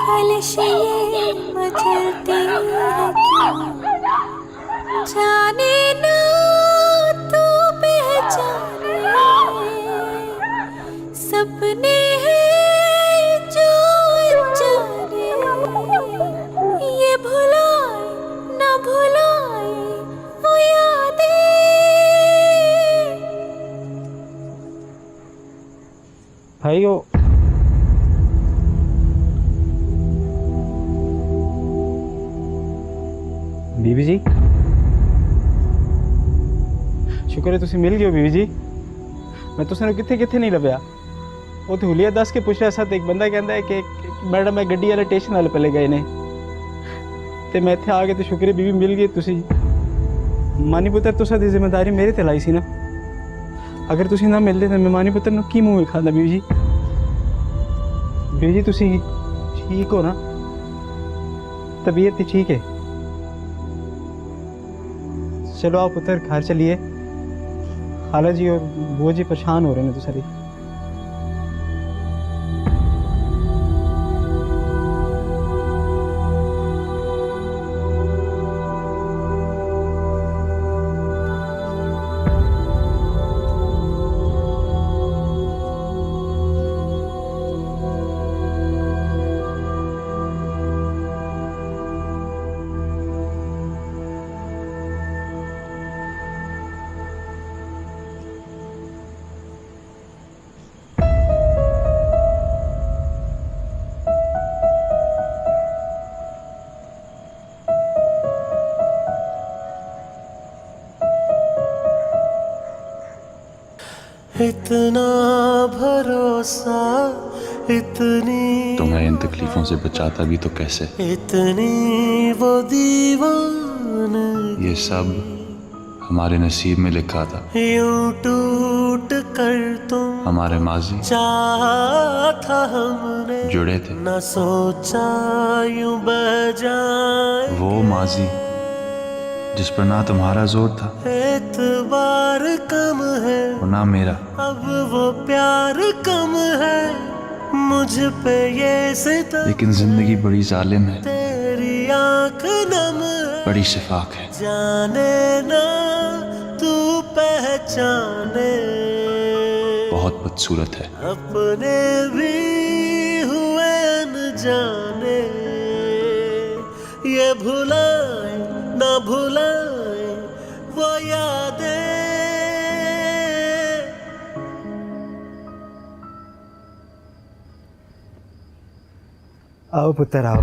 खलिश ये मचलती है क्यों, जाने ना तू पहचाने, सपने हैं जो अनजाने, ये भुलाए ना भुलाए वो यादें। भाइयों बीबी जी, शुक्र है तुसी मिल गए हो बीबी जी। मैं तुसानू किथे किथे नहीं लभ्या। वो तो हुलिया दस के पूछ रहा सा, एक बंदा कहता है कि मैडम मैं गड्डी वाले स्टेशन वाले पहले गए ने, ते मैं इत्थे आ गए तो शुक्र है बीबी मिल गई। तुसी मानी पुत्र तुसा दी जिम्मेदारी मेरे ते लाई सी ना। अगर तुसी ना मिलदे तो मैं मानी पुत्र नू की मुंह विखांदा। बीबी जी, बीबी जी तुसी ठीक हो ना? तबीयत ठीक है? चलो आप पुत्र घर चलिए, खाला जी और बुआ जी परेशान हो रहे हैं तो सारी। इतना भरोसा, इतनी तुम्हें इन तकलीफों से बचाता भी तो कैसे। इतनी वो दीवान, ये सब हमारे नसीब में लिखा था। यूं टूट कर तुम हमारे माजी चाहा था हमने, जुड़े थे। न सोचा यूं बह जाए वो माजी जिस पर ना तुम्हारा जोर था, एतबार कम है और ना मेरा। अब वो प्यार कम है, मुझ पे ये सितम, लेकिन जिंदगी बड़ी जालिम है, तेरी आंख नम है। बड़ी शिफाक है। जाने ना तू पहचाने, बहुत बदसूरत है। अपने भी हुए अनजाने, ये भुलाए ना भुलाए वो यादें। आओ पुत्र आओ।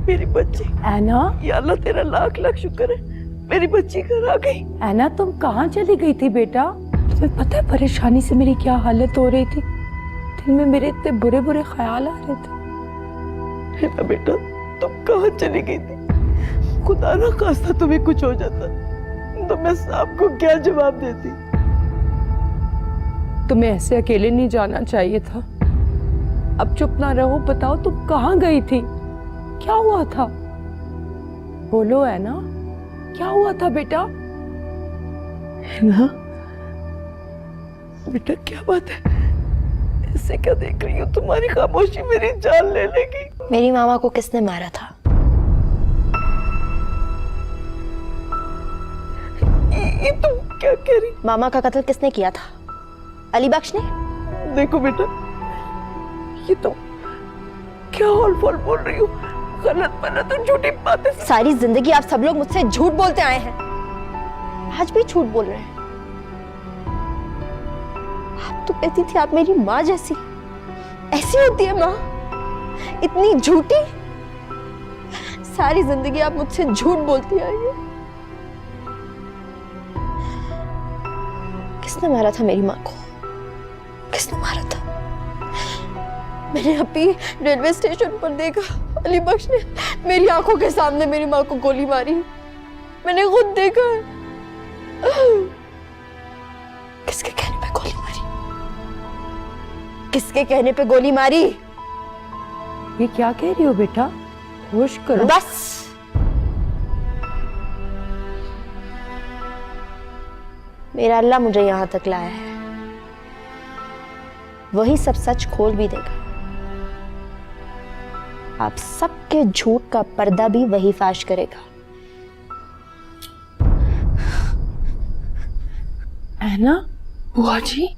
मेरी बच्ची ऐना, या अल्लाह तेरा लाख लाख शुक्र है, मेरी बच्ची घर आ गई। ऐना तुम कहाँ चली गई थी बेटा? तुम्हें पता है परेशानी से मेरी क्या हालत हो रही थी? दिल में मेरे इतने बुरे बुरे ख्याल आ रहे थे। है ना बेटा, तुम कहाँ चली गई थी? खुदा ना खास्ता तुम्हें कुछ हो जाता तो मैं साहब को क्या जवाब देती? तुम्हें ऐसे अकेले नहीं जाना चाहिए था। अब चुप ना रहो, बताओ तुम कहाँ गई थी? क्या हुआ था? बोलो ऐना, क्या हुआ था बेटा? है ना बेटा, क्या बात है? ऐसे क्या देख रही हो? तुम्हारी खामोशी मेरी जान ले लेगी। मेरी मामा को किसने मारा था? ये तुम क्या कह रही? मामा का कत्ल किसने किया था? अली बख्श ने? देखो बेटा, ये तुम क्या हॉल फॉल बोल रही हो? गलत मलत और झूठी बातें। सारी जिंदगी आप सब लोग मुझसे झूठ बोलते आए हैं, आज भी झूठ बोल रहे हैं। आप तो कहती थी आप मेरी माँ जैसी, ऐसी होती है माँ, इतनी झूठी। सारी जिंदगी आप मुझसे झूठ बोलती आई है। किसने मारा था मेरी माँ को? किसने मारा था? मैंने अभी रेलवे स्टेशन पर देखा, अली बख्श ने मेरी आंखों के सामने मेरी माँ को गोली मारी। मैंने खुद देखा। किसके कहने पे गोली मारी? किसके कहने पे गोली मारी? ये क्या कह रही हो बेटा? होश करो। बस मेरा अल्लाह मुझे यहां तक लाया है, वही सब सच खोल भी देगा। आप सबके झूठ का पर्दा भी वही फाश करेगा। है ना बुआ जी?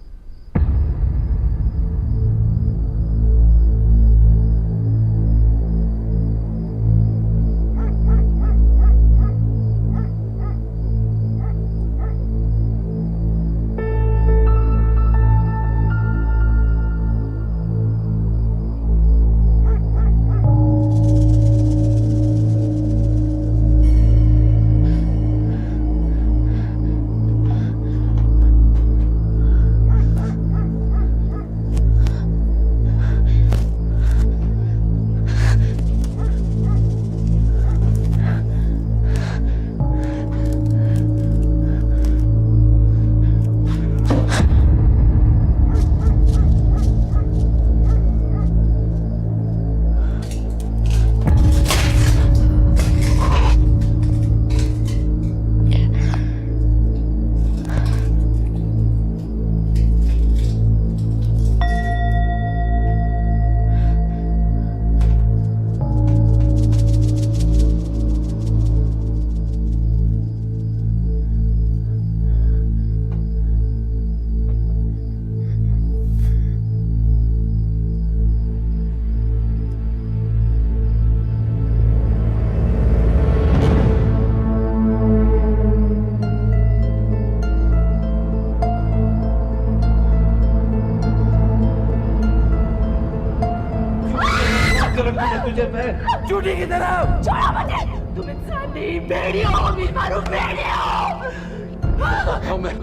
चूटी की तरफ छोड़ा मुझे। तुम इंसान नहीं, भेड़िए हो, बीच मारो, भेड़िए हो। मैं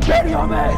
भेड़िए हूं मैं।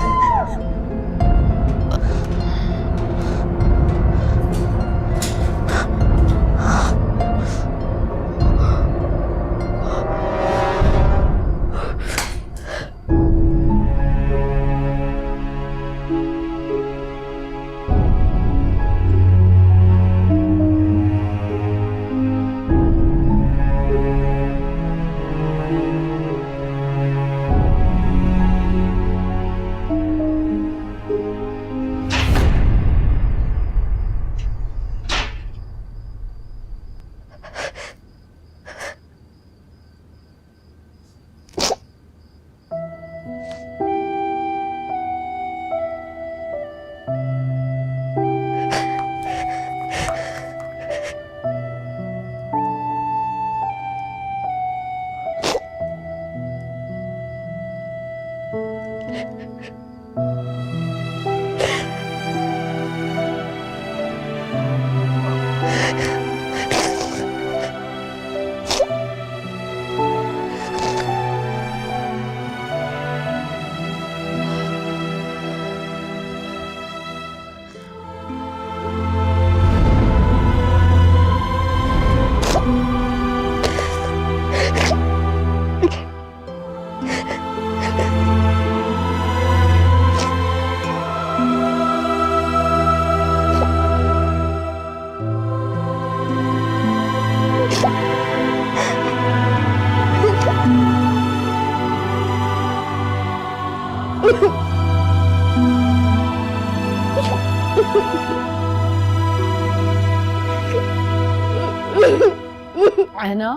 ऐना,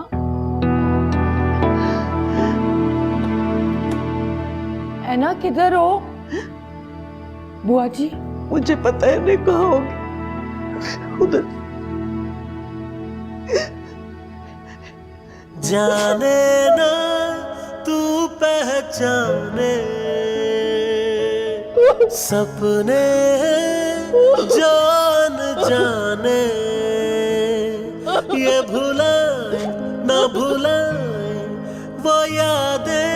ऐना किधर हो? बुआ जी मुझे पता है नहीं कहाँ होगी। उधर जाने ना तू पहचाने सपने जान जाने ये भुलाए ना भुलाए वो यादें।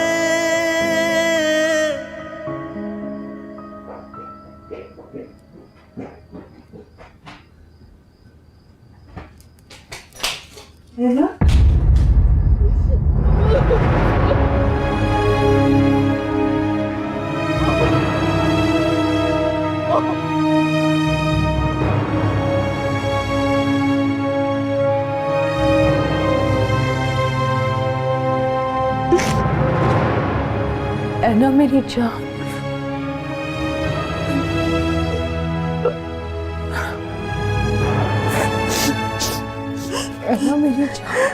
ऐना मेरी जान, मेरी जान।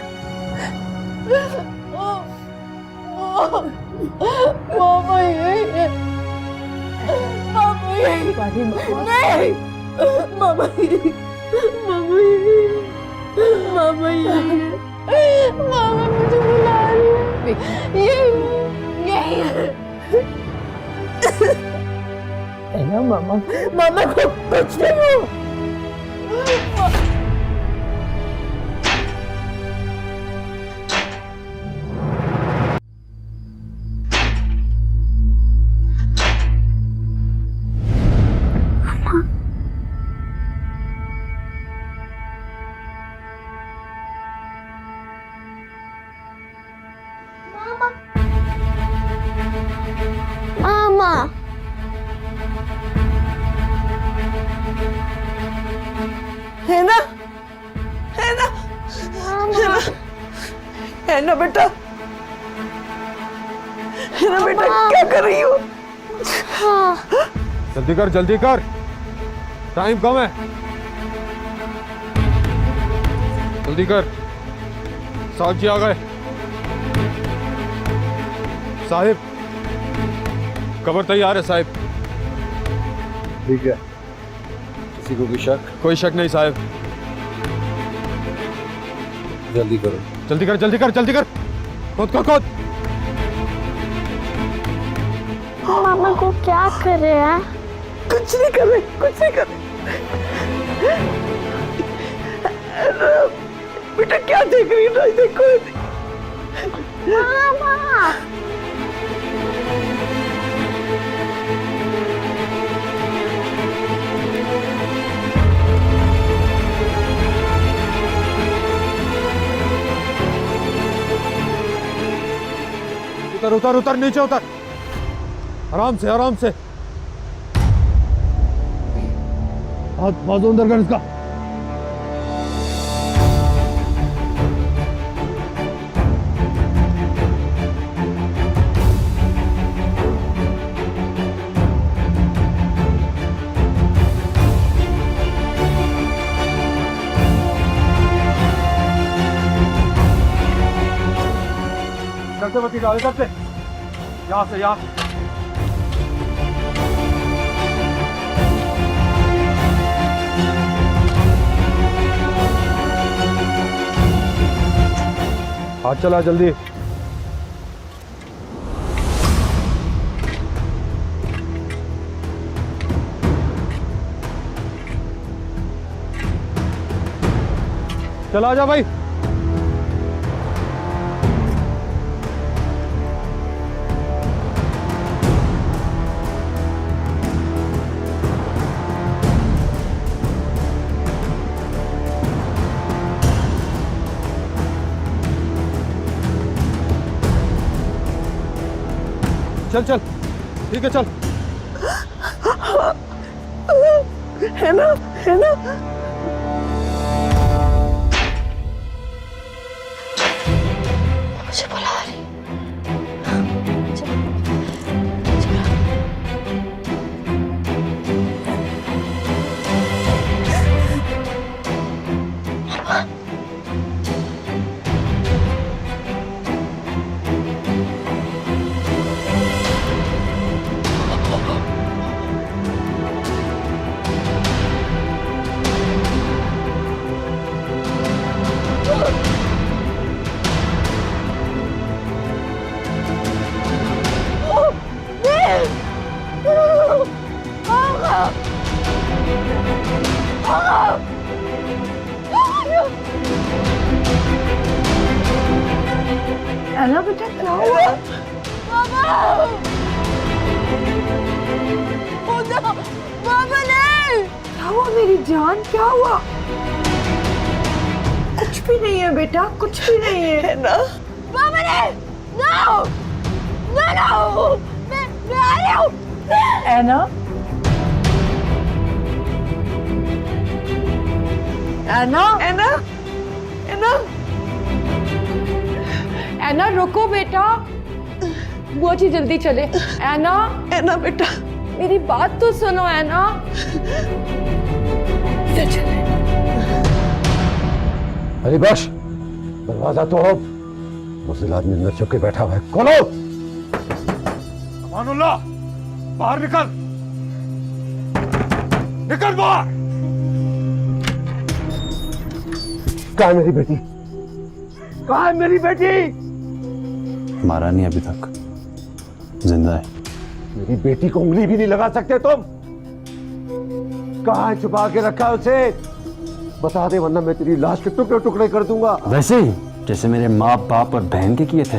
मामा ये मामा ये नहीं मामा ये मामा मुझे बुला रही है ये ना मामा मामा को कुछ नहीं हो मामा है ना है ना है ना बेटा क्या कर रही हो? जल्दी कर टाइम कम है जल्दी कर साहब जी आ गए साहिब कबर तैयार है साहिब ठीक है किसी को भी शक कोई शक नहीं साहिब जल्दी करो जल्दी कर खोद मामा को क्या कर रहे हैं कुछ नहीं कर रहे बेटा क्या देख रही है? देखो मामा उतर नीचे उतर आराम से हाथ बाजू अंदर कर इसका चलते बच्ची डाले सबसे यहाँ से हाथ चला जल्दी चला जा भाई चल ठीक है चल है ना मुझे बुला रही एना बेटा क्या हुआ? मामा नहीं क्या हुआ मेरी जान? क्या हुआ? कुछ भी नहीं है बेटा, कुछ भी नहीं है ना मामा नहीं नो मैं आ रही हूँ एना एना रुको बेटा, बुआ जी जल्दी चले। एना बेटा मेरी बात तो सुनो एना। इधर चले। अरे बस दरवाजा तोड़ो। मुझे आदमी अंदर छुप के बैठा हुआ है, खोलो। अमानुल्लाह, बाहर निकल, निकल बाहर। कहाँ है मेरी बेटी? कहाँ है मेरी बेटी? मारा नहीं अभी तक, जिंदा है। मेरी बेटी को उंगली भी नहीं लगा सकते तुम। कहाँ छुपा के रखा है उसे? बता दे, वरना मैं तेरी लाश के टुकड़े टुकड़े कर दूंगा। वैसे ही जैसे मेरे माँ बाप और बहन के किए थे।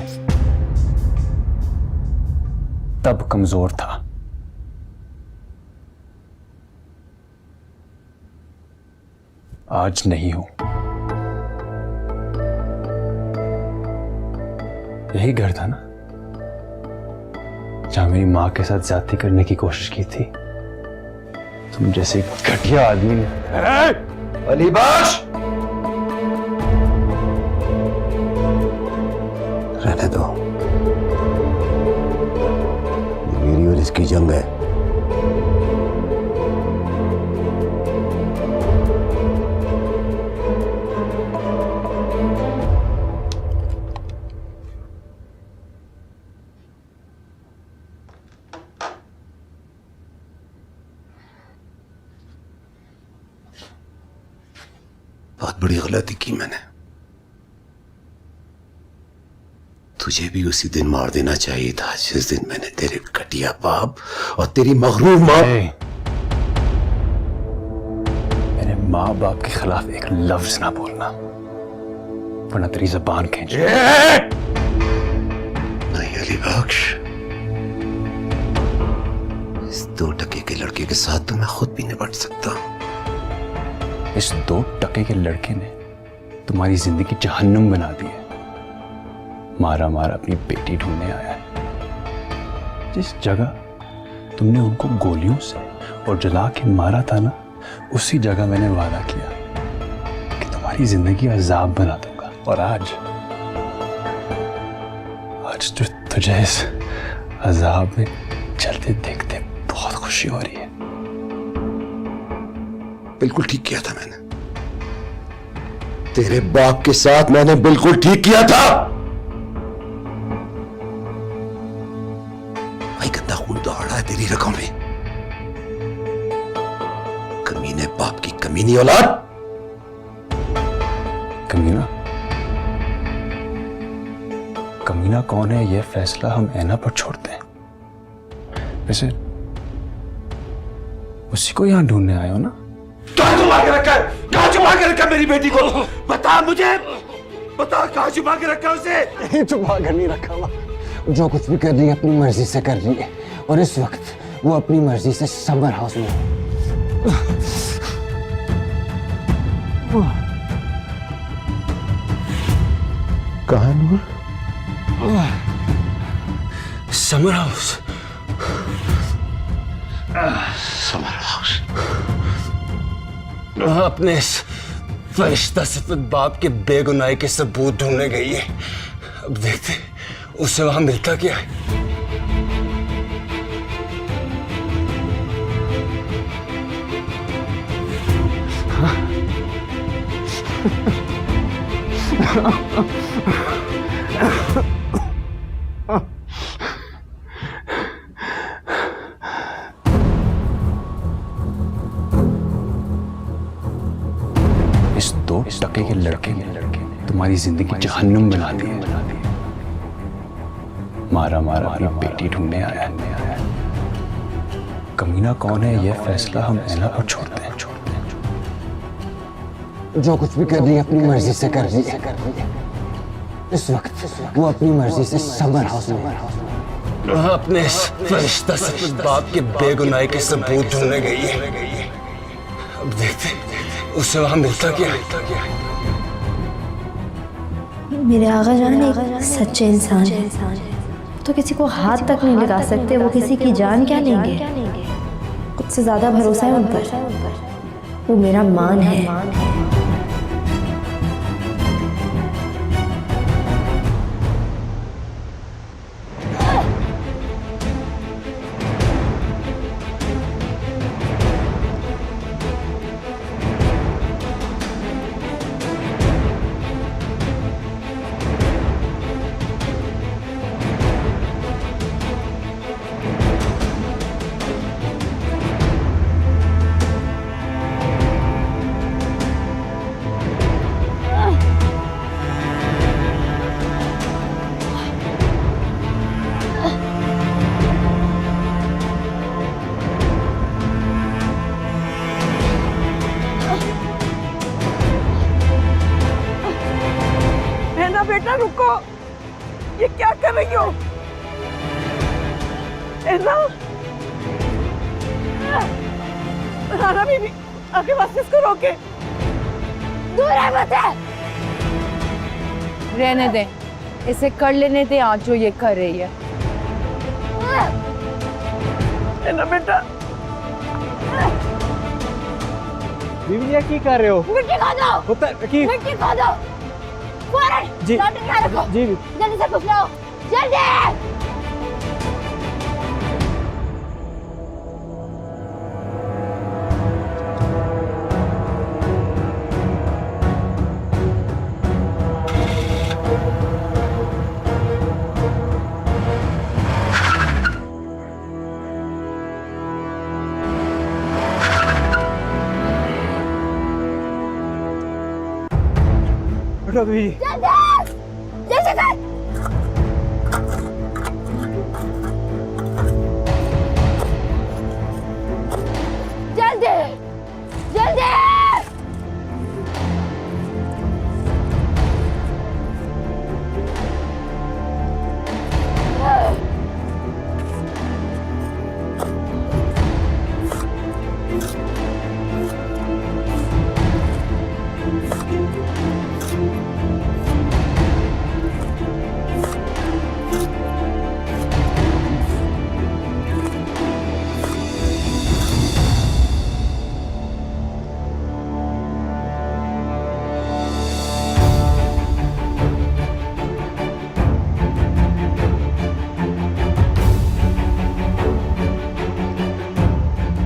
तब कमजोर था, आज नहीं हूं। यही घर था ना जहां मेरी मां के साथ ज्यादती करने की कोशिश की थी तुम जैसे घटिया आदमी ने। अली बख्श, रहने दो, ये मेरी और इसकी जंग है। बहुत बड़ी गलती की मैंने। तुझे भी उसी दिन मार देना चाहिए था जिस दिन मैंने तेरे घटिया बाप और तेरी मगरूर मां। मेरे माँ बाप के खिलाफ एक लफ्ज ना बोलना, वरना तेरी जबान खींच। नहीं अली बख्श, इस 2 टके के लड़के के साथ तो मैं खुद भी निपट सकता हूं। इस 2 टके के लड़के ने तुम्हारी जिंदगी जहन्नुम बना दी है। मारा मारा अपनी बेटी ढूंढने आया है। जिस जगह तुमने उनको गोलियों से और जला के मारा था ना, उसी जगह मैंने वादा किया कि तुम्हारी जिंदगी अजाब बना दूंगा। और आज तो तुझे इस अजाब में चलते देखते बहुत खुशी हो रही है। बिल्कुल ठीक किया था मैंने, तेरे बाप के साथ मैंने बिल्कुल ठीक किया था। भाई गंदा खून दौड़ा है तेरी रगों में। कमीने बाप की कमीनी औलाद। कमीना? कमीना कौन है यह फैसला हम ऐना पर छोड़ते हैं। वैसे उसी को यहां ढूंढने आए हो ना? कहाँ छुपा के रखा है? कहाँ छुपा के रखा मेरी बेटी को? बता मुझे, बता कहाँ छुपा के रखा उसे? नहीं, छुपा कर नहीं रखा हुआ। जो कुछ भी कर रही है अपनी मर्जी से कर रही है, और इस वक्त वो अपनी मर्जी से समर हाउस में है। कहाँ Noor? Summer house. Summer house. अपने इस फरिश्ता सिफत बाप के बेगुनाही के सबूत ढूंढने गई है। अब देखते उसे वहां मिलता क्या है। इस टके के लड़के ने तुम्हारी जिंदगी जहन्नुम बना दी है। मारा मारा अपनी बेटी ढूंढने आया है। कमीना कौन है यह फैसला हम ऐना पर छोड़ते हैं। जो कुछ भी कर रही है अपनी मर्जी से कर रही है। इस वक्त वो अपनी मर्जी से समर हाउस में है। अपने इस फरिश्ता सिफत बाप के बेगुनाही के सबूत ढूंढने गई है। अब देखते उसे वहां मिलता क्या है। मेरे आगा जान एक सच्चे इंसान है, तो किसी को हाथ तक नहीं लगा सकते, वो किसी की जान क्या लेंगे। खुद से ज्यादा भरोसा है उन पर। वो मेरा मान है। बेटा रुको, ये क्या कर रही हो? ऐसा राना बीबी आगे बस इसको रोके। दूर है मुझसे। रहने दे, इसे कर लेने दे आज जो ये कर रही है। ना बेटा बीवी जी की कर रहे हो? मिट्टी खा दो, होता की मिट्टी खा दो। फौरन जी डॉक्टर यहाँ रखो। जी जल्दी से कुछ लाओ, जल्दी। उठो बीवी जी। जल्दी जल्दी कर। जल्दी जल्दी।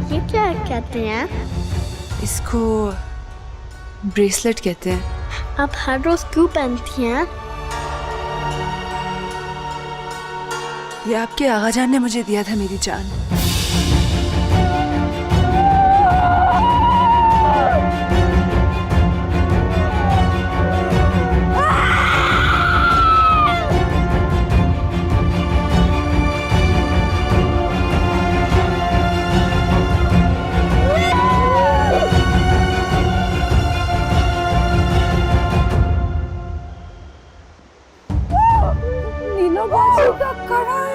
ये क्या कहते हैं? इसको ब्रेसलेट कहते हैं। आप हर रोज क्यों पहनती हैं? ये आपके आगाजान ने मुझे दिया था मेरी जान। नीलो बाजी का कड़ा है।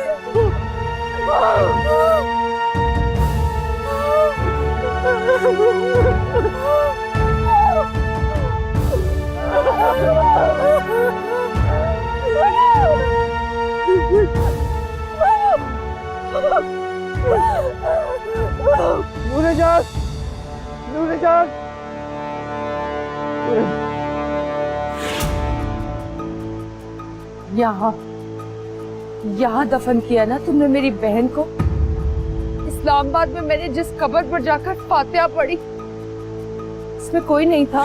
यहाँ दफन किया ना तुमने मेरी बहन को। इस्लामाबाद में मैंने जिस कब्र पर जाकर फातिहा पढ़ी, इसमें कोई नहीं था।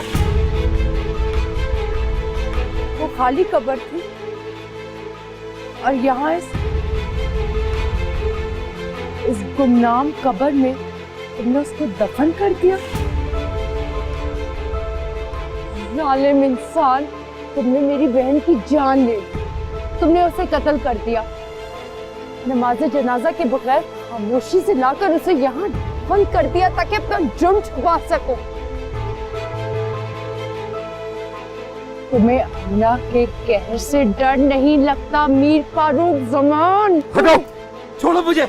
वो खाली कब्र थी। और यहाँ इस गुमनाम कब्र में तुमने उसको दफन कर दिया। जालिम इंसान, तुमने मेरी बहन की जान ले ली। तुमने उसे कत्ल कर दिया। नमाज जनाजा के बगैर खामोशी से लाकर उसे यहाँ दफन कर दिया ताकि अपना जुर्म छुपा सको। तुम्हें अल्लाह के कहर से डर नहीं लगता मीर फारूक जमान? हटो, छोड़ो मुझे।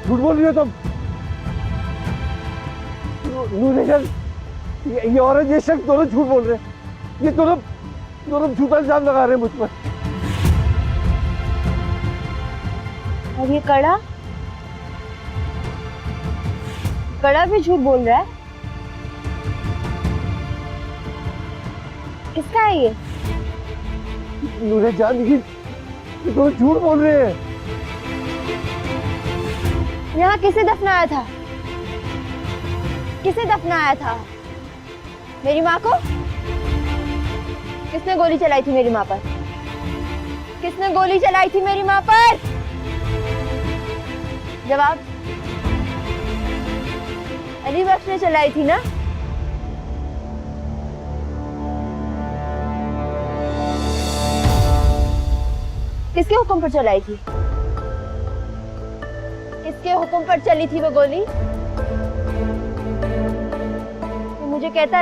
झूठ बोल रही हो तुम। नूरजहान, ये औरत ये शख्स दोनों झूठ बोल रहे हैं। ये दोनों झूठा इल्जाम लगा रहे हैं मुझ पर। और ये कड़ा भी झूठ बोल रहा है। किसका है ये? नूरजहान, ये दोनों झूठ बोल रहे हैं। यहाँ किसे दफनाया था? किसे दफनाया था? मेरी माँ को? किसने गोली चलाई थी मेरी माँ पर? किसने गोली चलाई थी मेरी माँ पर? जवाब। अली बख्श ने चलाई थी ना? किसके हुक्म पर चलाई थी? किसके हुक्म पर चली थी वो गोली? तो मुझे कहता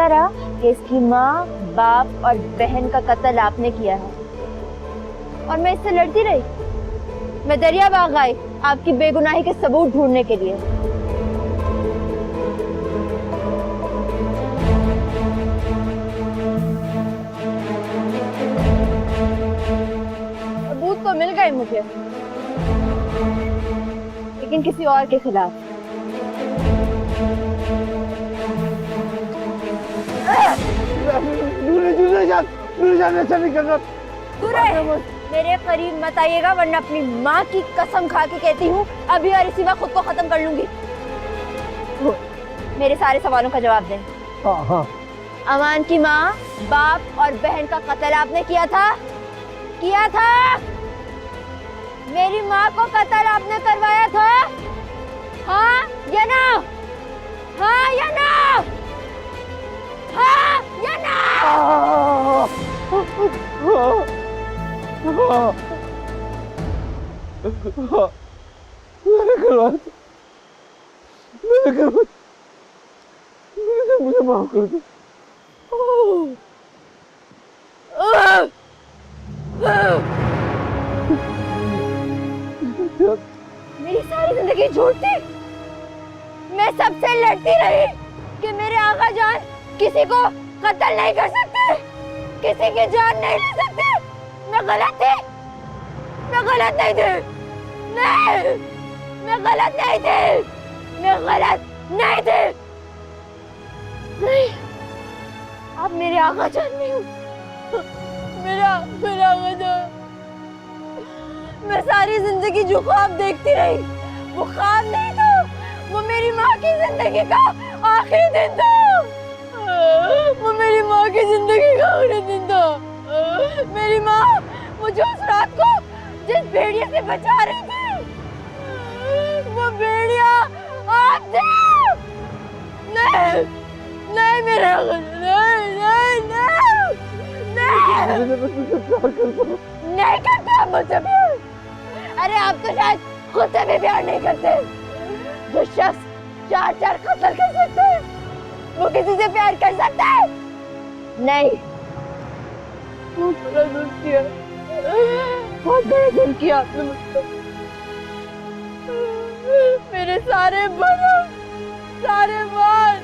रहा कि इसकी माँ, बाप और बहन का कत्ल आपने किया है और मैं इससे लड़ती रही। मैं दरियाबाग आई आपकी बेगुनाही के सबूत ढूंढने के लिए। सबूत तो मिल गए मुझे, लेकिन किसी और के खिलाफ। ऐसा नहीं करना। मेरे करीब मत आइएगा, वरना अपनी माँ की कसम खा के कहती हूँ अभी और इसी वक्त खुद को खत्म कर लूंगी। मेरे सारे सवालों का जवाब दें। हाँ। अमान की माँ, बाप और बहन का कत्ल आपने किया था? किया था? मेरी माँ को कत्ल आपने करवाया था? हाँ या ना? हाँ या ना? हाँ या ना? मुझे माफ कर दो। मेरी सारी जिंदगी झूठ थी। मैं सबसे लड़ती रही कि मेरे आका जान किसी को कत्ल नहीं कर सकते, किसी की जान नहीं ले सकते। मैं गलत थी, मैं गलत नहीं थी, नहीं, मैं गलत नहीं थी, मैं गलत नहीं थी। नहीं, आप मेरे आका जान नहीं हो। मेरा आका जान। मैं सारी जिंदगी जो ख्वाब देखती रही वो ख्वाब नहीं था, वो मेरी माँ की जिंदगी का आखिरी दिन था। वो मेरी माँ की जिंदगी का आखिरी दिन था। मेरी माँ मुझे उस रात को जिस भेड़िए से बचा रही थी, वो भेड़िया आप थे। नहीं, नहीं मेरे नहीं, नहीं, नहीं, नहीं करता मुझसे प्यार। अरे आप तो शायद खुद से भी प्यार नहीं करते। जो शख्स 4 कत्ल कर सकते हैं, वो किसी से प्यार कर सकता है? नहीं। बहुत बड़ा जुल्म किया, बहुत बड़ा जुल्म किया आपने मुझसे। मेरे सारे भरम, सारे मान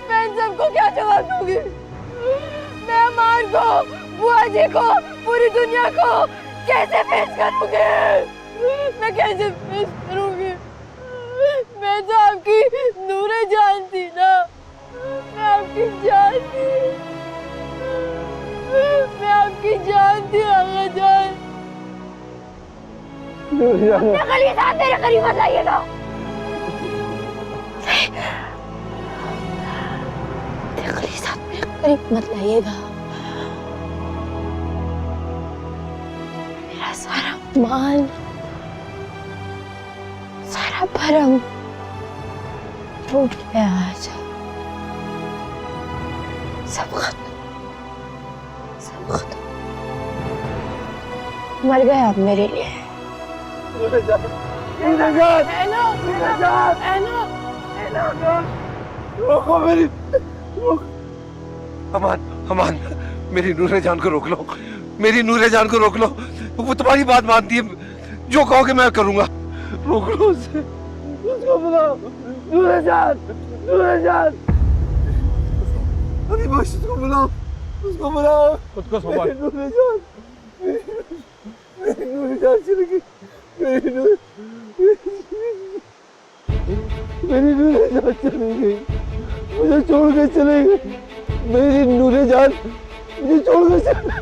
मैं इन सबको क्या जवाब दूंगी? मैं अमान को, बुआ जी को, पूरी दुनिया को कैसे पेश करूंगी? मैं कैसे पेश करूंगी? मैं तो आपकी नूरे जान थी ना, मैं आपकी जान थी, मैं आपकी जान थी आगा जान। अपने गली साथ मेरे करीब मत लाइएगा। करीब मत लाइएगा। मेरा सारा मान, सारा भरम टूट गया आज। सब खत्म, सब खत्म। मर गए आप मेरे लिए। रोको मेरी, अमान, मेरी नूरे जान को रोक लो, मेरी नूरे जान को रोक लो। वो तुम्हारी बात मानती है, जो कहोगे मैं करूंगा। रोक लो उसे, उसको बुलाओ। नूरे जान, नूरे जान, अरे बस उसको बुलाओ, उसको बुलाओ। खुद को संभाल। नूरे जान, मेरी नूरे जान चली गई, मेरी नूरे जान चली गई, मुझे छोड़ के चले गई। मेरी नूरे जान मुझे छोड़ के चले।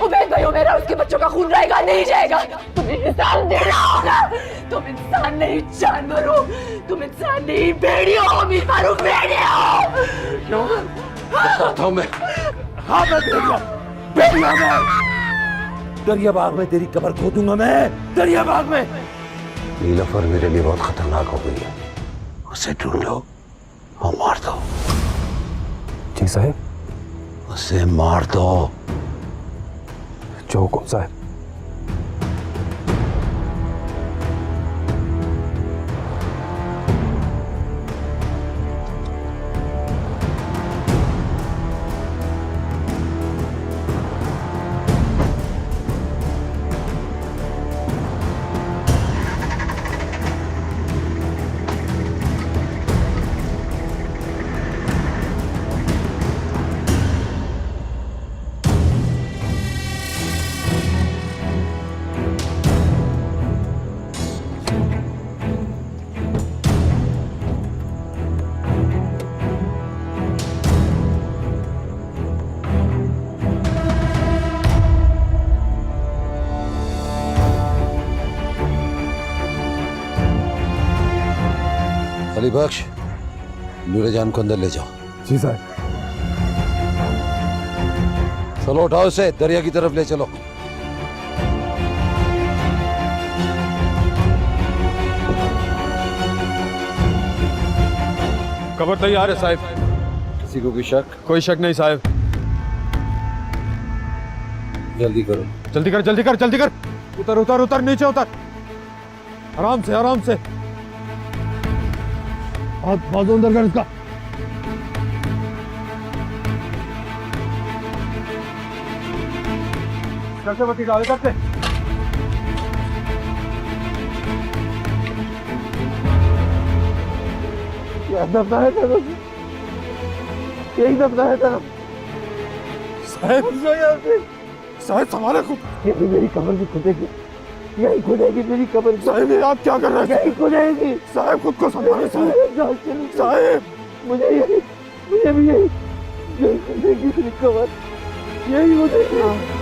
उबैद भाई मेरा उसके बच्चों का खून रहेगा नहीं जाएगा। तुम इंसान देना होगा, तुम इंसान नहीं जानवर हो, तुम इंसान नहीं भेड़ी हो। अमीर फारूक भेड़ी हो। बताओ मैं, हाँ मैं भेड़िया मैं। दरियाबाग में तेरी कब्र खोदूंगा मैं, दरियाबाग में। नीलोफर मेरे लिए बहुत खतरनाक हो गई है, उसे ढूंढो और मार दो। जी साहब। उसे मार दो। जो हुकुम साहब। अली बख्श, नूरे जान को अंदर ले जाओ। जी साहब। चलो उठाओ इसे, दरिया की तरफ ले चलो। कबर तैयार है साहब। किसी को कोई शक? कोई शक नहीं साहब। जल्दी करो। जल्दी कर जल्दी कर जल्दी कर। उतर उतर उतर, नीचे उतर। आराम से आराम से। हाथ बाजू अंदर कर इसका। करते बत्ती डाले करते। क्या दबना है तेरा? यही दबना है तेरा? साहब साहब संभाले खुद। यही मेरी कमर भी खुदेगी, यही खुदेगी मेरी कमर। साहब ये आप क्या कर रहे हैं? यही खुदेगी। साहब खुद को संभाले साहब। साहब मुझे भी यही खुदेगी मेरी कमर, यही खुदेगी।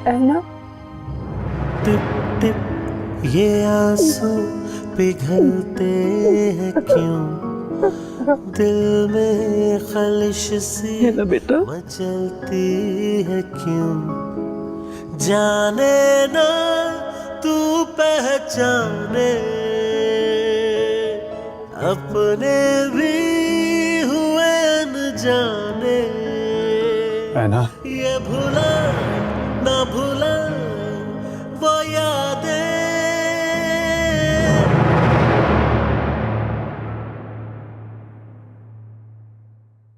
ऐना, टिप टिप ये आंसू पिघलते हैं क्यों, दिल में खलिश सी मचलती है क्यों, जाने ना तू पहचाने, अपने भी हुए अनजाने।